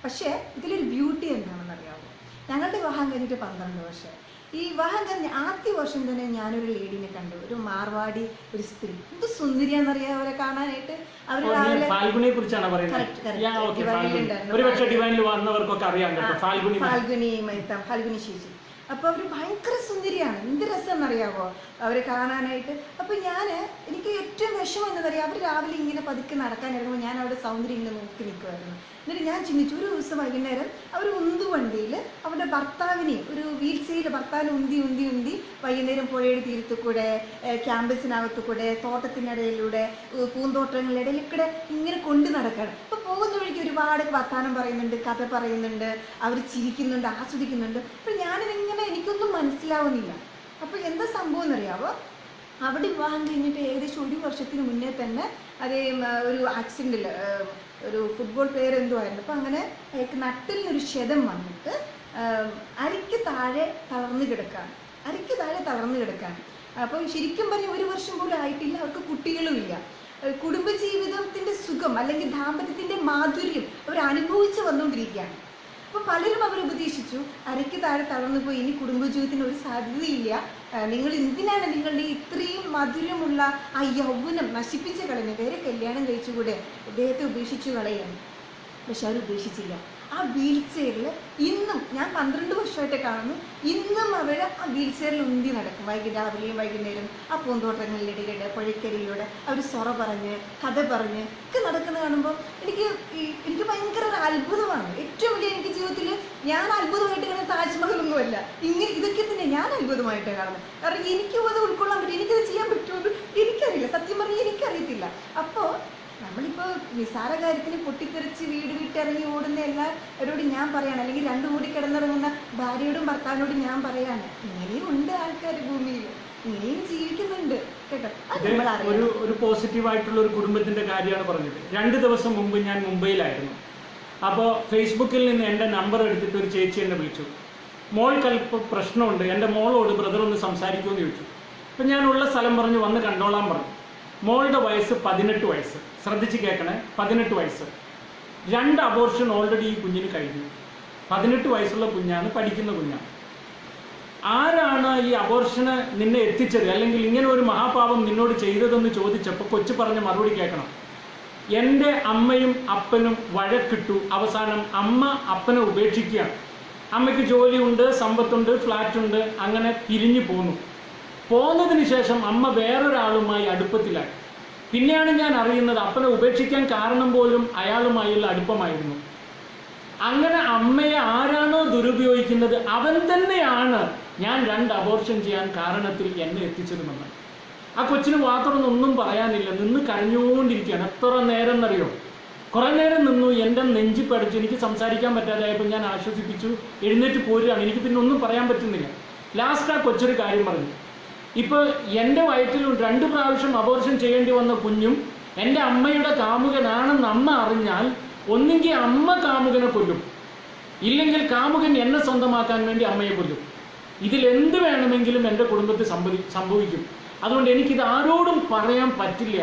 പക്ഷേ ഇതിലൊരു ബ്യൂട്ടി എന്താണെന്ന് അറിയാമോ? ഞങ്ങളുടെ വിവാഹം കഴിഞ്ഞിട്ട് 12 വർഷം. ഈ വിവാഹം കഴിഞ്ഞ ആദ്യ വർഷം തന്നെ ഞാനൊരു ലേഡീനെ കണ്ടു, ഒരു മാർവാടി ഒരു സ്ത്രീ. എന്ത് സുന്ദരിയാന്നറിയാം അവരെ കാണാനായിട്ട്. അവർ രാവിലെ ഫാൽഗുനി ചേച്ചി. അപ്പൊ അവര് ഭയങ്കര സുന്ദരിയാണ്, എന്ത് രസം എന്നറിയാവോ അവരെ കാണാനായിട്ട്. അപ്പൊ എനിക്ക് ഏറ്റവും വിഷമം എന്നറിയാം, അവർ രാവിലെ ഇങ്ങനെ പതുക്കെ നടക്കാൻ ഇറങ്ങുമ്പോൾ ഞാൻ അവിടെ സൗന്ദര്യം ഇങ്ങനെ നോക്കി നിൽക്കുമായിരുന്നു. എന്നിട്ട് ഞാൻ ചിന്തിച്ചു, ഒരു ദിവസം വൈകുന്നേരം അവർ ഉന്തുവണ്ടിയിൽ അവരുടെ ഭർത്താവിനെയും ഒരു വീൽ ചെയറിൽ ഭർത്താവിനെ ഉന്തി വൈകുന്നേരം പുഴയുടെ തീരത്തു കൂടെ, ക്യാമ്പസിനകത്തു കൂടെ, തോട്ടത്തിനിടയിലൂടെ, പൂന്തോട്ടങ്ങളുടെ ഇടയിലൂടെ ഇങ്ങനെ കൊണ്ടു നടക്കുകയാണ്. അപ്പൊ പോകുന്ന വഴിക്ക് ഒരുപാട് വർത്താനം പറയുന്നുണ്ട്, കഥ പറയുന്നുണ്ട്, അവർ ചിരിക്കുന്നുണ്ട്, ആസ്വദിക്കുന്നുണ്ട്. അപ്പൊ ഞാനിതിങ്ങനെ എനിക്കൊന്നും മനസ്സിലാവുന്നില്ല. അപ്പൊ എന്താ സംഭവം എന്നറിയാവോ? അവിടെ വിവാഹം കഴിഞ്ഞിട്ട് ഏകദേശം 1 വർഷത്തിന് മുന്നേ തന്നെ അതേ ഒരു ആക്സിഡന്റിൽ ഒരു ഫുട്ബോൾ പ്ലെയർ എന്തോ ആയിരുന്നു. അപ്പം അങ്ങനെ അയാൾക്ക് നട്ടിലിനൊരു ക്ഷതം വന്നിട്ട് അരയ്ക്ക് താഴെ തളർന്നു കിടക്കാണ്. അപ്പം ശരിക്കും പറഞ്ഞ 1 വർഷം പോലും ആയിട്ടില്ല, അവർക്ക് കുട്ടികളുമില്ല. കുടുംബജീവിതത്തിന്റെ സുഖം അല്ലെങ്കിൽ ദാമ്പത്യത്തിന്റെ മാധുര്യം അവർ അനുഭവിച്ച് വന്നുകൊണ്ടിരിക്കുകയാണ്. അപ്പോൾ പലരും അവർ ഉപദേശിച്ചു, അരയ്ക്ക് താഴെ തളർന്നു പോയി, ഇനി കുടുംബജീവിതത്തിന് ഒരു സാധ്യതയില്ല, നിങ്ങൾ എന്തിനാണ് നിങ്ങളുടെ ഇത്രയും മധുരമുള്ള ആ യൗവനം നശിപ്പിച്ച് കളയുന്നത്, വേറെ കല്യാണം കഴിച്ചുകൂടെ, അദ്ദേഹത്തെ ഉപേക്ഷിച്ചു കളയാണ്. പക്ഷെ അവർ ഉപേക്ഷിച്ചില്ല. ആ വീൽ ചെയറിൽ ഇന്നും ഞാൻ 12 വർഷമായിട്ട് കാണുന്നു, ഇന്നും അവർ ആ വീൽ ചെയറിൽ ഉന്തി നടക്കും. രാവിലെയും വൈകുന്നേരം ആ പൂന്തോട്ടങ്ങളിലിടയിലൂടെ, പുഴയ്ക്കരിയിലൂടെ അവർ സൊറ പറഞ്ഞ് കഥ പറഞ്ഞ് ഒക്കെ നടക്കുന്നത് കാണുമ്പോൾ എനിക്ക് ഭയങ്കര ഒരു അത്ഭുതമാണ്. ഏറ്റവും വലിയ എനിക്ക് ജീവിതത്തിൽ ഞാൻ അത്ഭുതമായിട്ട് കാണുന്ന താജ്മഹലൊന്നുമല്ല, ഇതൊക്കെ തന്നെ ഞാൻ അത്ഭുതമായിട്ട് കാണുന്നത്. കാരണം എനിക്കും അത് ഉൾക്കൊള്ളാൻ പറ്റും, എനിക്കത് ചെയ്യാൻ പറ്റുമെന്ന് എനിക്കറിയില്ല, സത്യം പറഞ്ഞാൽ എനിക്കറിയത്തില്ല. അപ്പോൾ നമ്മളിപ്പോൾ നിസ്സാര കാര്യത്തിന് പൊട്ടിത്തെറിച്ച് വീട് വിട്ടിറങ്ങി ഓടുന്ന എല്ലാവരോടും ഞാൻ പറയാണ്, അല്ലെങ്കിൽ 2 കൂടി കിടന്നിറങ്ങുന്ന ഭാര്യയോടും ഭർത്താവിനോടും ഞാൻ പറയാണ്, ഇങ്ങനെയും ഉണ്ട് ആൾക്കാർ ഭൂമിയിൽ, ഇങ്ങനെയും ജീവിക്കുന്നുണ്ട് കേട്ടോ. ഒരു പോസിറ്റീവ് ആയിട്ടുള്ള ഒരു കുടുംബത്തിന്റെ കാര്യമാണ് പറഞ്ഞത്. 2 ദിവസം മുമ്പ് ഞാൻ മുംബൈയിലായിരുന്നു. അപ്പോൾ ഫേസ്ബുക്കിൽ നിന്ന് എൻ്റെ നമ്പർ എടുത്തിട്ട് ഒരു ചേച്ചി എന്നെ വിളിച്ചു. മോൾക്ക് പ്രശ്നമുണ്ട്, എൻ്റെ മോളോട് ബ്രദർ ഒന്ന് സംസാരിക്കുമെന്ന് ചോദിച്ചു. അപ്പം ഞാനുള്ള സ്ഥലം പറഞ്ഞു, വന്ന് കണ്ടോളാൻ പറഞ്ഞു. മോളുടെ വയസ്സ് 18 വയസ്സ്. ശ്രദ്ധിച്ച് കേൾക്കണേ, 18 വയസ്സ്. 2 അബോർഷൻ ഓൾറെഡി ഈ കുഞ്ഞിന് കഴിഞ്ഞു. 18 വയസ്സുള്ള കുഞ്ഞാണ്, പഠിക്കുന്ന കുഞ്ഞാണ്. ആരാണ് ഈ അബോർഷന് നിന്നെ എത്തിച്ചത്, അല്ലെങ്കിൽ ഇങ്ങനെ ഒരു മഹാപാപം നിന്നോട് ചെയ്തതെന്ന് ചോദിച്ചപ്പോൾ കൊച്ചു പറഞ്ഞ മറുപടി കേൾക്കണം. എൻ്റെ അമ്മയും അപ്പനും വഴക്കിട്ടു, അവസാനം അമ്മ അപ്പനെ ഉപേക്ഷിക്കുകയാണ്. അമ്മയ്ക്ക് ജോലിയുണ്ട്, സമ്പത്തുണ്ട്, ഫ്ലാറ്റുണ്ട്, അങ്ങനെ പിരിഞ്ഞു പോന്നു. പോന്നതിന് ശേഷം അമ്മ വേറൊരാളുമായി അടുപ്പത്തിലായി. പിന്നെയാണ് ഞാൻ അറിയുന്നത് അപ്പനെ ഉപേക്ഷിക്കാൻ കാരണം പോലും അയാളുമായുള്ള അടുപ്പമായിരുന്നു. അങ്ങനെ അമ്മയെ ആരാണോ ദുരുപയോഗിക്കുന്നത് അവൻ തന്നെയാണ് ഞാൻ 2 അബോർഷൻ ചെയ്യാൻ കാരണത്തിൽ എന്നെ എത്തിച്ചതുമെന്ന്. ആ കൊച്ചിന് മാത്രമൊന്നും പറയാനില്ല, നിന്ന് കരഞ്ഞുകൊണ്ടിരിക്കുകയാണ്. എത്ര നേരം എന്നറിയോ? കുറെ നേരം നിന്നു, എൻ്റെ നെഞ്ചി പഠിച്ചു, എനിക്ക് സംസാരിക്കാൻ പറ്റാതായപ്പോൾ ഞാൻ ആശ്വസിപ്പിച്ചു, എഴുന്നേറ്റ് പോരുകയാണ്. എനിക്ക് പിന്നെ ഒന്നും പറയാൻ പറ്റുന്നില്ല. ലാസ്റ്റ് ആ കൊച്ചൊരു കാര്യം പറഞ്ഞു, ഇപ്പോൾ എൻ്റെ വയറ്റിൽ 2 പ്രാവശ്യം അബോർഷൻ ചെയ്യേണ്ടി വന്ന കുഞ്ഞും എൻ്റെ അമ്മയുടെ കാമുകനാണെന്ന് അമ്മ അറിഞ്ഞാൽ ഒന്നെങ്കിൽ അമ്മ കാമുകനെ കൊല്ലും, ഇല്ലെങ്കിൽ കാമുകൻ എന്നെ സ്വന്തമാക്കാൻ വേണ്ടി അമ്മയെ കൊല്ലും. ഇതിലെന്ത് വേണമെങ്കിലും എൻ്റെ കുടുംബത്തിൽ സംഭവിക്കും. അതുകൊണ്ട് എനിക്കിത് ആരോടും പറയാൻ പറ്റില്ല.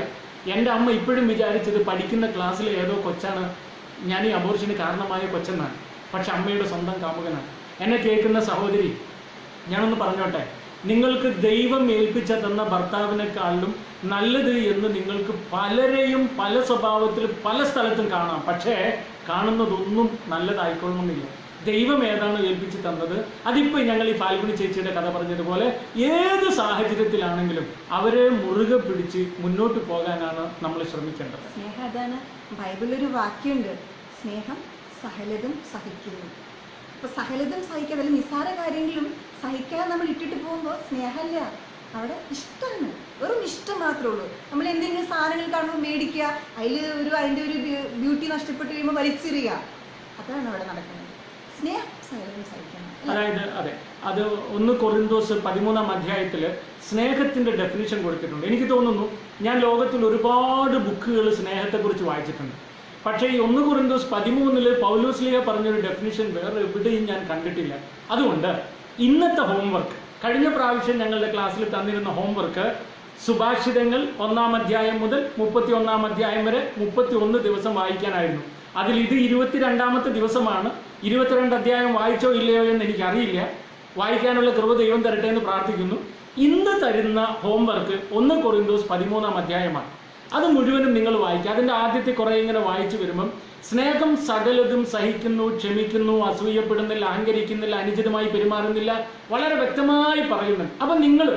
എൻ്റെ അമ്മ ഇപ്പോഴും വിചാരിച്ചത് പഠിക്കുന്ന ക്ലാസ്സിലെ ഏതോ കൊച്ചാണ് ഞാൻ ഈ അബോർഷന് കാരണമായ കൊച്ചെന്നാണ്. പക്ഷെ അമ്മയുടെ സ്വന്തം കാമുകനാണ്. എന്നെ കേൾക്കുന്ന സഹോദരി, ഞാനൊന്ന് പറഞ്ഞോട്ടെ, നിങ്ങൾക്ക് ദൈവം ഏൽപ്പിച്ച തന്ന ഭർത്താവിനെക്കാളും നല്ലത് എന്ന് നിങ്ങൾക്ക് പലരെയും പല സ്വഭാവത്തിൽ പല സ്ഥലത്തും കാണാം. പക്ഷേ കാണുന്നതൊന്നും നല്ലതായിക്കൊള്ളണമെന്നില്ല. ദൈവം ഏതാണ് ഏൽപ്പിച്ച് തന്നത്, അതിപ്പോൾ ഞങ്ങൾ ഈ ഫാൽഗുനി ചേച്ചിയുടെ കഥ പറഞ്ഞതുപോലെ ഏത് സാഹചര്യത്തിലാണെങ്കിലും അവരെ മുറുകെ പിടിച്ച് മുന്നോട്ട് പോകാനാണ് നമ്മൾ ശ്രമിക്കേണ്ടത്. സ്നേഹം അതാണ്. ബൈബിളിലൊരു വാക്യമുണ്ട്, സ്നേഹം സകലതും സഹിക്കുന്നു. അപ്പൊ സകലതും സഹിക്കാൻ, അതിൽ നിസ്സാര കാര്യങ്ങളും സഹിക്കാൻ നമ്മൾ ഇട്ടിട്ട് പോകുമ്പോൾ സ്നേഹമല്ല, അവിടെ ഇഷ്ടമാണ്. വെറും ഇഷ്ടം മാത്രമേ ഉള്ളൂ. നമ്മൾ എന്തെങ്കിലും സാധനങ്ങൾ കാണുമ്പോൾ മേടിക്കുക, അതിൻ്റെ ഒരു ബ്യൂട്ടി നഷ്ടപ്പെട്ട് കഴിയുമ്പോൾ വലിച്ചെറിയുക, അതാണ് അവിടെ നടക്കുന്നത്. സ്നേഹം സകലതും സഹിക്കണം. അതായത് അതെ, അത് 1 കൊറിന്തോസ് 13-ാം അധ്യായത്തിൽ സ്നേഹത്തിന്റെ ഡെഫിനിഷൻ കൊടുത്തിട്ടുണ്ട്. എനിക്ക് തോന്നുന്നു ഞാൻ ലോകത്തിൽ ഒരുപാട് ബുക്കുകൾ സ്നേഹത്തെക്കുറിച്ച് വായിച്ചിട്ടുണ്ട്. പക്ഷേ ഈ 1 കൊറിന്തോസ് 13-ൽ പൗലോസ്ലീഹ പറഞ്ഞൊരു ഡെഫിനിഷൻ വേറെ എവിടെയും ഞാൻ കണ്ടിട്ടില്ല. അതുകൊണ്ട് ഇന്നത്തെ ഹോംവർക്ക്, കഴിഞ്ഞ പ്രാവശ്യം ഞങ്ങളുടെ ക്ലാസ്സിൽ തന്നിരുന്ന ഹോംവർക്ക് സുഭാഷിതങ്ങൾ 1-ാം അധ്യായം മുതൽ 31-ാം അധ്യായം വരെ 31 ദിവസം വായിക്കാനായിരുന്നു. അതിൽ ഇത് 22-ാമത്തെ ദിവസമാണ്. 22 അധ്യായം വായിച്ചോ ഇല്ലയോ എന്ന് എനിക്കറിയില്ല. വായിക്കാനുള്ള കൃപ ദൈവം തരട്ടെ എന്ന് പ്രാർത്ഥിക്കുന്നു. ഇന്ന് തരുന്ന ഹോംവർക്ക് 1 കൊറിന്തോസ് 13-ാം അധ്യായമാണ്. അത് മുഴുവനും നിങ്ങൾ വായിക്കുക. അതിൻ്റെ ആദ്യത്തെ കുറേ ഇങ്ങനെ വായിച്ചു വരുമ്പം സ്നേഹം സകലതും സഹിക്കുന്നു, ക്ഷമിക്കുന്നു, അസൂയപ്പെടുന്നില്ല, അഹങ്കരിക്കുന്നില്ല, അനുചിതമായി പെരുമാറുന്നില്ല, വളരെ വ്യക്തമായി പറയുന്നുണ്ട്. അപ്പം നിങ്ങൾ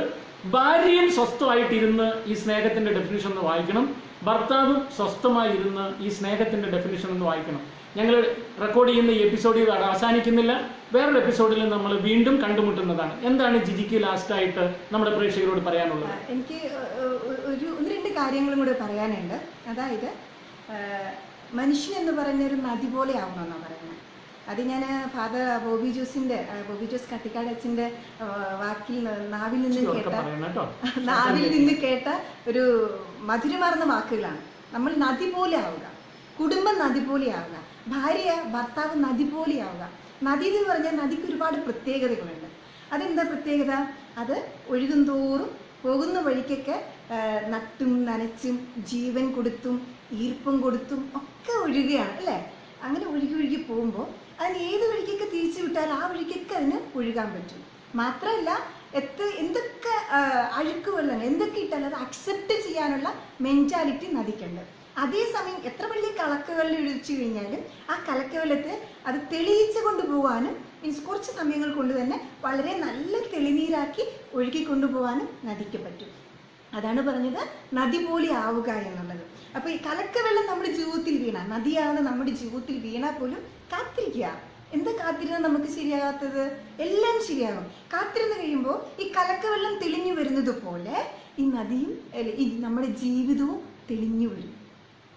ഭാര്യയും സ്വസ്ഥമായിട്ടിരുന്ന് ഈ സ്നേഹത്തിന്റെ ഡെഫിനിഷൻ ഒന്ന് വായിക്കണം, ഭർത്താവും സ്വസ്ഥമായിരുന്ന് ഈ സ്നേഹത്തിന്റെ ഡെഫിനിഷൻ ഒന്ന് വായിക്കണം. ഞങ്ങൾ റെക്കോർഡ് ചെയ്യുന്ന ഈ എപ്പിസോഡിൽ അവസാനിക്കുന്നില്ല, വേറൊരു എപ്പിസോഡിൽ നമ്മൾ വീണ്ടും കണ്ടുമുട്ടുന്നതാണ്. എന്താണ് ജിജിക്ക് ലാസ്റ്റായിട്ട് നമ്മുടെ പ്രേക്ഷകരോട് പറയാനുള്ളത്? എനിക്ക് ഒന്ന് രണ്ട് കാര്യങ്ങളും കൂടെ പറയാനുണ്ട്. അതായത് മനുഷ്യൻ എന്ന് പറയുന്നൊരു നദി പോലെ ആവണമെന്നാണ് പറയുന്നത്. അത് ഞാൻ ഫാദർ ബോബി ജോസ് കട്ടിക്കാട് അച്ഛൻ്റെ നാവിൽ നിന്ന് കേട്ട ഒരു മധുരമാർന്ന വാക്കുകളാണ്. നമ്മൾ നദി പോലെ ആവുക, കുടുംബം നദി പോലെ ആവുക, ഭാര്യ ഭർത്താവ് നദി പോലെ ആവുക. നദി എന്ന് പറഞ്ഞാൽ നദിക്ക് ഒരുപാട് പ്രത്യേകതകളുണ്ട്. അതെന്താ പ്രത്യേകത? അത് ഒഴുകും തോറും പോകുന്ന വഴിക്കൊക്കെ നട്ടും നനച്ചും ജീവൻ കൊടുത്തും ഈർപ്പം കൊടുത്തും ഒക്കെ ഒഴുകുകയാണ് അല്ലേ? അങ്ങനെ ഒഴുകി പോകുമ്പോൾ അതിന് ഏത് വഴിക്കൊക്കെ തിരിച്ചു വിട്ടാൽ ആ വഴിക്കൊക്കെ അതിന് ഒഴുകാൻ പറ്റും. മാത്രമല്ല എന്തൊക്കെ അഴുക്ക് വെള്ളങ്ങൾ എന്തൊക്കെ ഇട്ടാലും അത് അക്സെപ്റ്റ് ചെയ്യാനുള്ള മെൻറ്റാലിറ്റി നദിക്കുണ്ട്. അതേസമയം എത്ര വലിയ കലക്കവെള്ളം ഒഴിച്ചു കഴിഞ്ഞാലും ആ കലക്കവെള്ളത്തെ അത് തെളിയിച്ച് കൊണ്ടുപോകാനും മീൻസ് കുറച്ച് സമയങ്ങൾ കൊണ്ട് തന്നെ വളരെ നല്ല തെളിനീരാക്കി ഒഴുകി കൊണ്ടുപോകാനും നദിക്ക് പറ്റും. അതാണ് പറഞ്ഞത് നദി പോലെ ആവുക എന്നുള്ളത്. അപ്പോൾ ഈ കലക്കവെള്ളം നമ്മുടെ ജീവിതത്തിൽ വീണ, നദിയാവുന്ന നമ്മുടെ ജീവിതത്തിൽ വീണാൽ പോലും കാത്തിരിക്കുക. എന്താ കാത്തിരുന്നാൽ നമുക്ക് ശരിയാകാത്തത്? എല്ലാം ശരിയാകും. കാത്തിരുന്ന് കഴിയുമ്പോൾ ഈ കലക്കവെള്ളം തെളിഞ്ഞു വരുന്നത് പോലെ ഈ നദിയും ഈ നമ്മുടെ ജീവിതവും തെളിഞ്ഞു വരും.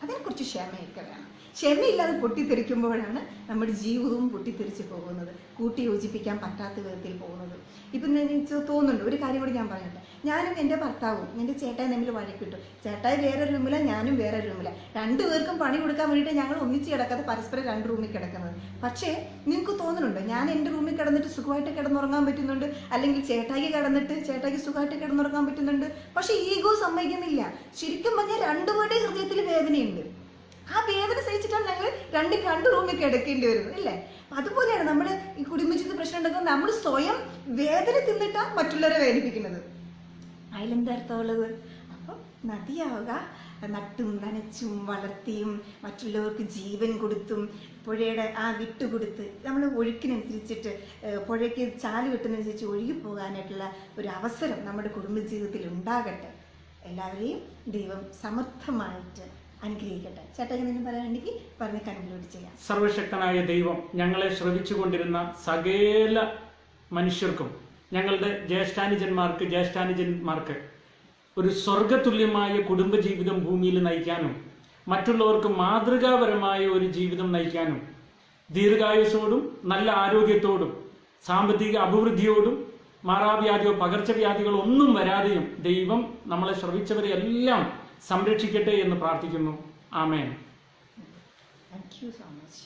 അതിനെക്കുറിച്ച് ക്ഷമയൊക്കെ വേണം. ക്ഷമയില്ലാതെ പൊട്ടിത്തെറിക്കുമ്പോഴാണ് നമ്മുടെ ജീവിതവും പൊട്ടിത്തെറിച്ച് പോകുന്നത്, കൂട്ടി യോജിപ്പിക്കാൻ പറ്റാത്ത വിധത്തിൽ പോകുന്നത്. ഇപ്പം എനിക്ക് തോന്നുന്നുണ്ട് ഒരു കാര്യം കൂടി ഞാൻ പറഞ്ഞിട്ട്, ഞാനും എൻ്റെ ഭർത്താവും എൻ്റെ ചേട്ടായി തമ്മിൽ വഴക്കിട്ടു. ചേട്ടായി വേറെ റൂമിലാണ്, ഞാനും വേറെ റൂമിലാണ്. രണ്ടുപേർക്കും പണി കൊടുക്കാൻ വേണ്ടിയിട്ട് ഞങ്ങൾ ഒന്നിച്ച് കിടക്കാതെ പരസ്പരം 2 റൂമിൽ കിടക്കുന്നത്. പക്ഷേ നിങ്ങൾക്ക് തോന്നുന്നുണ്ടോ ഞാൻ എൻ്റെ റൂമിൽ കിടന്നിട്ട് സുഖമായിട്ട് കിടന്നുറങ്ങാൻ പറ്റുന്നുണ്ട്, അല്ലെങ്കിൽ ചേട്ടായിക്ക് കിടന്നിട്ട് ചേട്ടായിക്ക് സുഖമായിട്ട് കിടന്നുറങ്ങാൻ പറ്റുന്നുണ്ട്? പക്ഷേ ഈഗോ സമ്മതിക്കുന്നില്ല. ശരിക്കും പറഞ്ഞാൽ രണ്ടുപേരുടെ ഹൃദയത്തിൽ വേദനയുണ്ട്. ആ വേദന സഹിച്ചിട്ടാണ് ഞങ്ങൾ രണ്ട് റൂമിൽ കിടക്കേണ്ടി വരുന്നത് അല്ലേ? അതുപോലെയാണ് നമ്മൾ ഈ കുടുംബജീവിത പ്രശ്നം ഉണ്ടാക്കുന്നത്. നമ്മൾ സ്വയം വേദന തിന്നിട്ടാണ് മറ്റുള്ളവരെ വേദനിപ്പിക്കുന്നത്. അതിലെന്താ അർത്ഥമുള്ളത്? അപ്പം നദിയാവുക, നട്ടും നനച്ചും വളർത്തിയും മറ്റുള്ളവർക്ക് ജീവൻ കൊടുത്തും പുഴയുടെ ആ വിട്ടുകൊടുത്ത് നമ്മൾ ഒഴുക്കിനനുസരിച്ചിട്ട് പുഴയ്ക്ക് ചാല് വെട്ടുന്നതനുസരിച്ച് ഒഴുകിപ്പോകാനായിട്ടുള്ള ഒരു അവസരം നമ്മുടെ കുടുംബജീവിതത്തിൽ ഉണ്ടാകട്ടെ. എല്ലാവരെയും ദൈവം സമർത്ഥമായിട്ട് അനുഗ്രഹിക്കട്ടെ. ചേട്ടാ എന്തെങ്കിലും പറയാനുണ്ടെങ്കിൽ പറഞ്ഞ് കൺക്ലൂഡ് ചെയ്യാം. സർവശക്തനായ ദൈവം ഞങ്ങളെ ശ്രവിച്ചുകൊണ്ടിരുന്ന സകല മനുഷ്യർക്കും, ഞങ്ങളുടെ ജ്യേഷ്ഠാനുജന്മാർക്ക് ഒരു സ്വർഗതുല്യമായ കുടുംബജീവിതം ഭൂമിയിൽ നയിക്കാനും മറ്റുള്ളവർക്ക് മാതൃകാപരമായ ഒരു ജീവിതം നയിക്കാനും ദീർഘായുസ്സോടും നല്ല ആരോഗ്യത്തോടും സാമ്പത്തിക അഭിവൃദ്ധിയോടും മാറാവ്യാധിയോ പകർച്ചവ്യാധികളോ ഒന്നും വരാതെയും ദൈവം നമ്മളെ ശ്രവിച്ചവരെ എല്ലാം സംരക്ഷിക്കട്ടെ എന്ന് പ്രാർത്ഥിക്കുന്നു. ആമേൻ. Thank you so much.